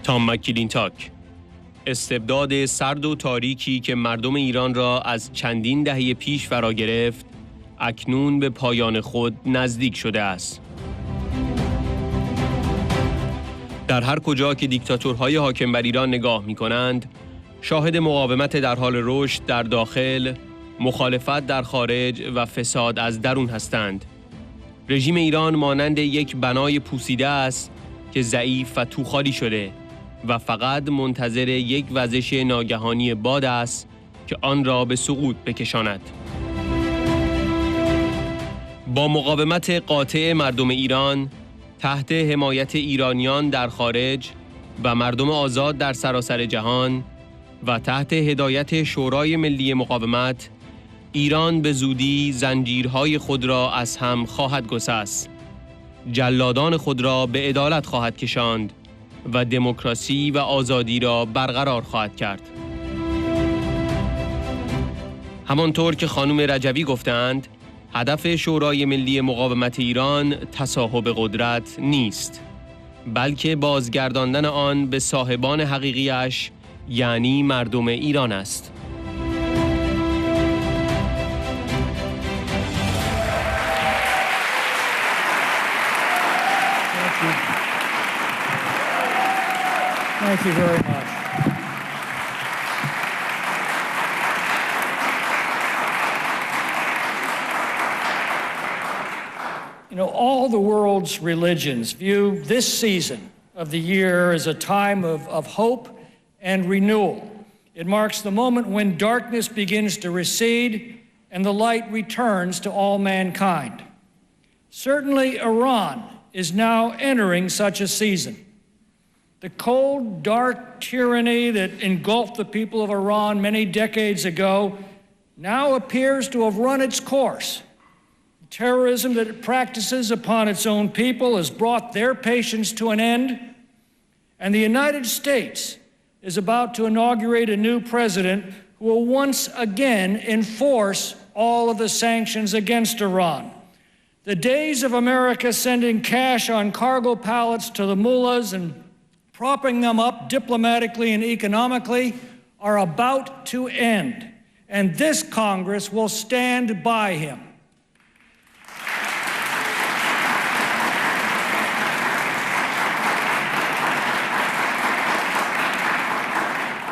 تام مکلینتاک. استبداد سرد و تاریکی که مردم ایران را از چندین دهه پیش فرا گرفت، اکنون به پایان خود نزدیک شده است. در هر کجا که دیکتاتورهای حاکم بر ایران نگاه می‌کنند، شاهد مقاومت در حال رشد در داخل، مخالفت در خارج و فساد از درون هستند. رژیم ایران مانند یک بنای پوسیده است که ضعیف و توخالی شده و فقط منتظر یک وزش ناگهانی باد است که آن را به سقوط بکشاند. با مقاومت قاطع مردم ایران تحت حمایت ایرانیان در خارج و مردم آزاد در سراسر جهان و تحت هدایت شورای ملی مقاومت، ایران به زودی زنجیرهای خود را از هم خواهد گسست، جلادان خود را به عدالت خواهد کشاند و دموکراسی و آزادی را برقرار خواهد کرد. همانطور که خانم رجوی گفتند، هدف شورای ملی مقاومت ایران تصاحب قدرت نیست، بلکه بازگرداندن آن به صاحبان حقیقیش، یعنی مردم ایران است. Thank you very much. You know, all the world's religions view this season of the year as a time of hope and renewal. It marks the moment when darkness begins to recede and the light returns to all mankind. Certainly, Iran is now entering such a season. The cold, dark tyranny that engulfed the people of Iran many decades ago now appears to have run its course. The terrorism that it practices upon its own people has brought their patience to an end, and the United States is about to inaugurate a new president who will once again enforce all of the sanctions against Iran. The days of America sending cash on cargo pallets to the mullahs and propping them up diplomatically and economically are about to end, and this Congress will stand by him.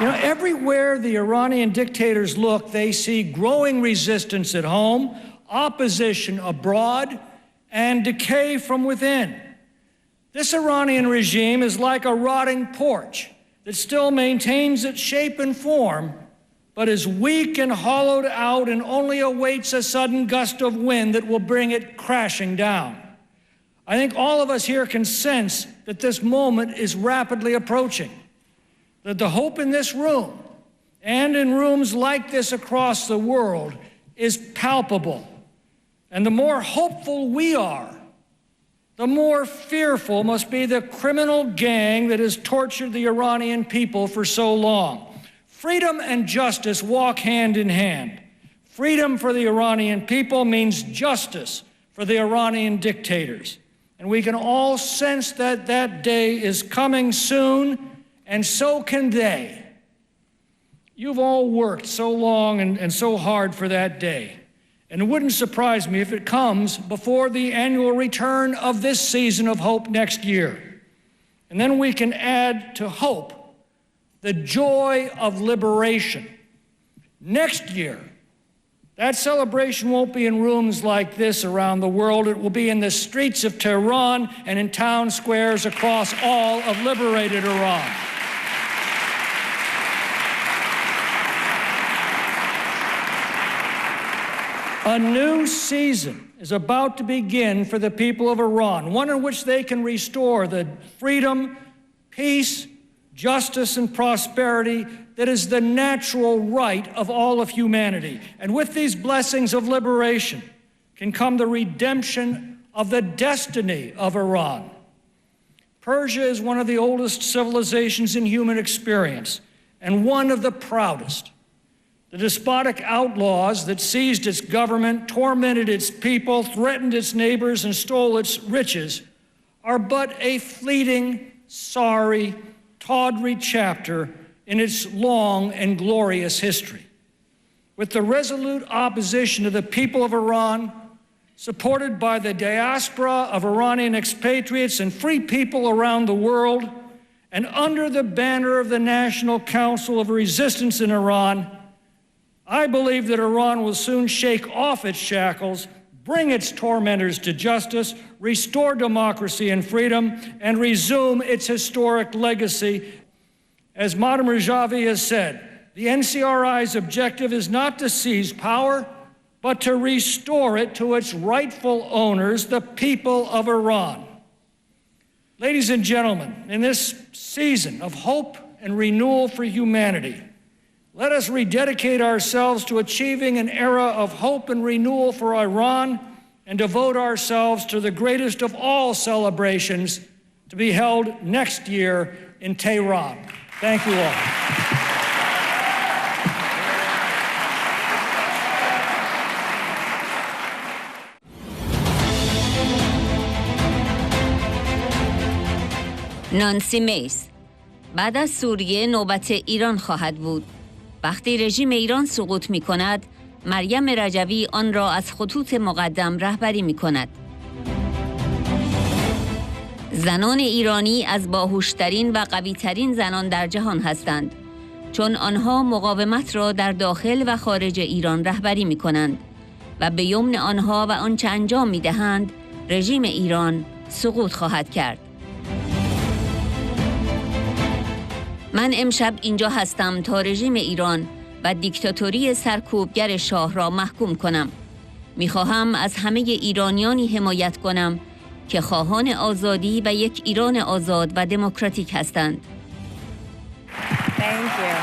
You know, everywhere the Iranian dictators look, they see growing resistance at home, opposition abroad, and decay from within. This Iranian regime is like a rotting porch that still maintains its shape and form, but is weak and hollowed out and only awaits a sudden gust of wind that will bring it crashing down. I think all of us here can sense that this moment is rapidly approaching, that the hope in this room and in rooms like this across the world is palpable. And the more hopeful we are, the more fearful must be the criminal gang that has tortured the Iranian people for so long. Freedom and justice walk hand in hand. Freedom for the Iranian people means justice for the Iranian dictators. And we can all sense that that day is coming soon, and so can they. You've all worked so long and so hard for that day. And it wouldn't surprise me if it comes before the annual return of this season of hope next year. And then we can add to hope the joy of liberation. Next year, that celebration won't be in rooms like this around the world. It will be in the streets of Tehran and in town squares across all of liberated Iran. A new season is about to begin for the people of Iran, one in which they can restore the freedom, peace, justice, and prosperity that is the natural right of all of humanity. And with these blessings of liberation can come the redemption of the destiny of Iran. Persia is one of the oldest civilizations in human experience, and one of the proudest. The despotic outlaws that seized its government, tormented its people, threatened its neighbors, and stole its riches are but a fleeting, sorry, tawdry chapter in its long and glorious history. With the resolute opposition of the people of Iran, supported by the diaspora of Iranian expatriates and free people around the world, and under the banner of the National Council of Resistance in Iran, I believe that Iran will soon shake off its shackles, bring its tormentors to justice, restore democracy and freedom, and resume its historic legacy. As Madam Rejui has said, the NCRI's objective is not to seize power, but to restore it to its rightful owners, the people of Iran. Ladies and gentlemen, in this season of hope and renewal for humanity, let us rededicate ourselves to achieving an era of hope and renewal for Iran and devote ourselves to the greatest of all celebrations to be held next year in Tehran. Thank you all. نانسی میس بعد از سوریه نوبت ایران خواهد بود. وقتی رژیم ایران سقوط می کند، مریم رجوی آن را از خطوط مقدم رهبری می کند. زنان ایرانی از باهوشترین و قویترین زنان در جهان هستند، چون آنها مقاومت را در داخل و خارج ایران رهبری می کنند و به یمن آنها و آنچه انجام می دهند، رژیم ایران سقوط خواهد کرد. من امشب اینجا هستم تا رژیم ایران و دیکتاتوری سرکوبگر شاه را محکوم کنم. میخواهم از همه ایرانیانی حمایت کنم که خواهان آزادی و یک ایران آزاد و دموکراتیک هستند. Thank you.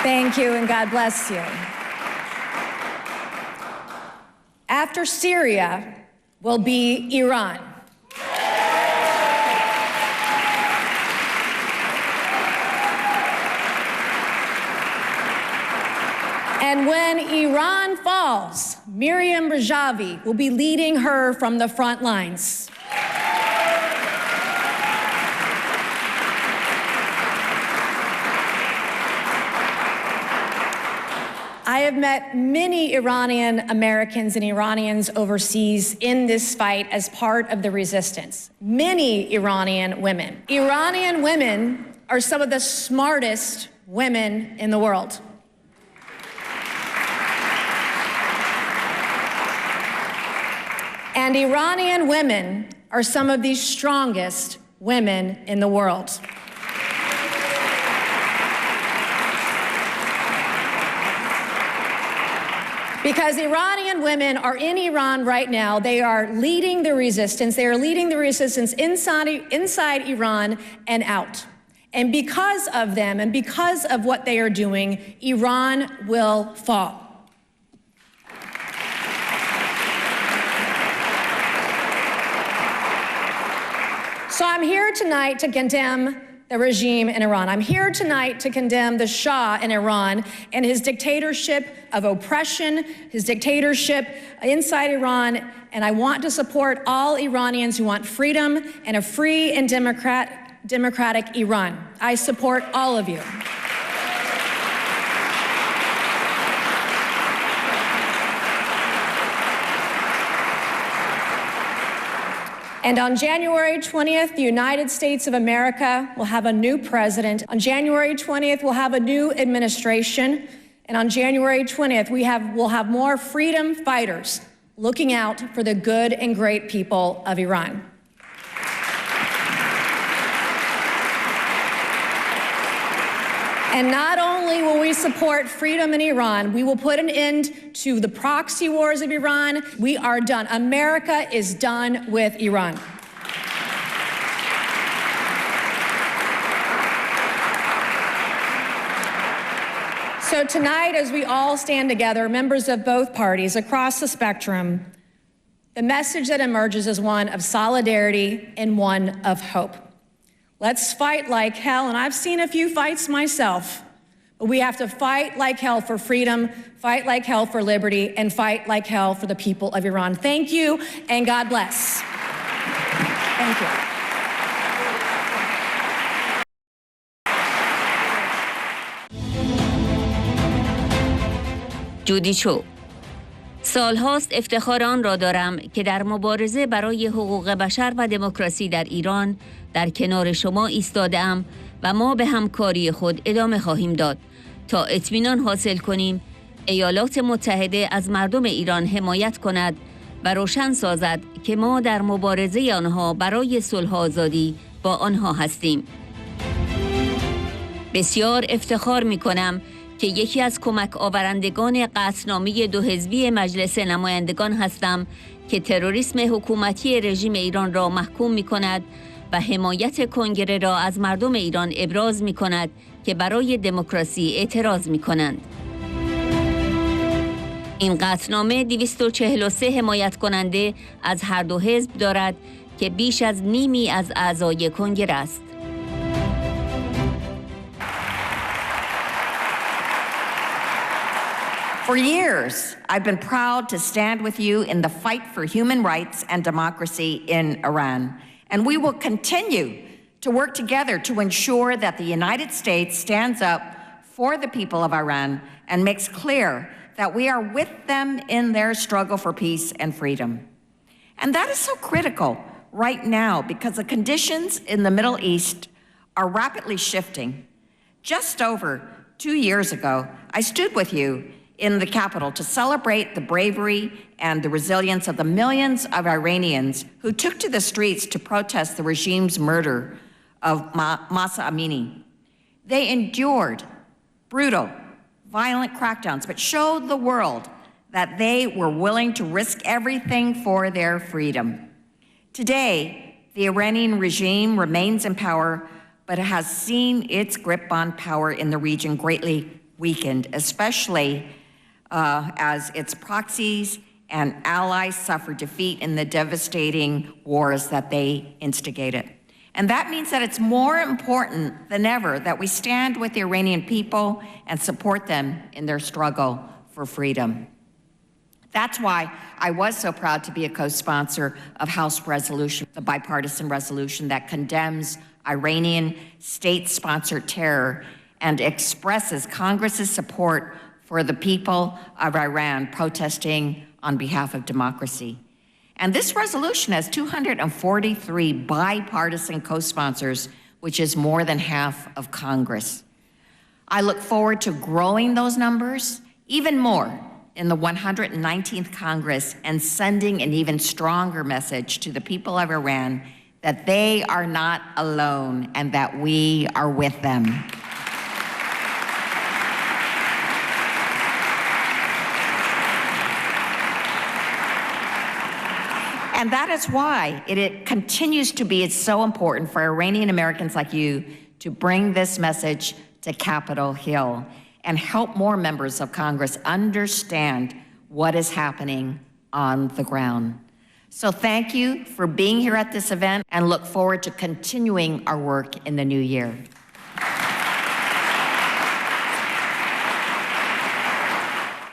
Thank you and God bless you. After Syria will be Iran. And when Iran falls, Meriem Rejui will be leading her from the front lines. I have met many Iranian Americans and Iranians overseas in this fight as part of the resistance. Many Iranian women. Iranian women are some of the smartest women in the world. And Iranian women are some of the strongest women in the world. Because Iranian women are in Iran right now. They are leading the resistance. They are leading the resistance inside Iran and out. And because of them and because of what they are doing, Iran will fall. So I'm here tonight to condemn the regime in Iran. I'm here tonight to condemn the Shah in Iran and his dictatorship of oppression, his dictatorship inside Iran. And I want to support all Iranians who want freedom and a free and democratic Iran. I support all of you. And on January 20th, the United States of America will have a new president. On January 20th, we'll have a new administration. And on January 20th, we'll have more freedom fighters looking out for the good and great people of Iran. And not only will we support freedom in Iran, we will put an end to the proxy wars of Iran. We are done. America is done with Iran. So tonight, as we all stand together, members of both parties across the spectrum, the message that emerges is one of solidarity and one of hope. Let's fight like hell, and I've seen a few fights myself, but we have to fight like hell for freedom, fight like hell for liberty, and fight like hell for the people of Iran. Thank you, and God bless. Thank you. جودی سالهاست افتخار آن را دارم که در مبارزه برای حقوق بشر و دموکراسی در ایران در کنار شما ایستاده‌ام و ما به همکاری خود ادامه خواهیم داد تا اطمینان حاصل کنیم ایالات متحده از مردم ایران حمایت کند و روشن سازد که ما در مبارزه آنها برای صلح و آزادی با آنها هستیم. بسیار افتخار می‌کنم که یکی از کمک آورندگان قطعنامه 2 حزبی مجلس نمایندگان هستم که تروریسم حکومتی رژیم ایران را محکوم می‌کند و حمایت کنگره را از مردم ایران ابراز می‌کند که برای دموکراسی اعتراض می‌کنند. این قطعنامه 243 حمایت کننده از هر 2 حزب دارد که بیش از نیمی از اعضای کنگره است. For years, I've been proud to stand with you in the fight for human rights and democracy in Iran, and we will continue to work together to ensure that the United States stands up for the people of Iran and makes clear that we are with them in their struggle for peace and freedom. And that is so critical right now because the conditions in the Middle East are rapidly shifting. Just over 2 years ago, I stood with you in the capital to celebrate the bravery and the resilience of the millions of Iranians who took to the streets to protest the regime's murder of Mahsa Amini. They endured brutal, violent crackdowns, but showed the world that they were willing to risk everything for their freedom. Today, the Iranian regime remains in power, but it has seen its grip on power in the region greatly weakened, especially as its proxies and allies suffer defeat in the devastating wars that they instigated. And that means that it's more important than ever that we stand with the Iranian people and support them in their struggle for freedom. That's why I was so proud to be a co-sponsor of House resolution, the bipartisan resolution that condemns Iranian state-sponsored terror and expresses Congress's support for the people of Iran protesting on behalf of democracy. And this resolution has 243 bipartisan co-sponsors, which is more than half of Congress. I look forward to growing those numbers even more in the 119th Congress and sending an even stronger message to the people of Iran that they are not alone and that we are with them. And that is why it continues to be so important for Iranian Americans like you to bring this message to Capitol Hill and help more members of Congress understand what is happening on the ground. So thank you for being here at this event and look forward to continuing our work in the new year.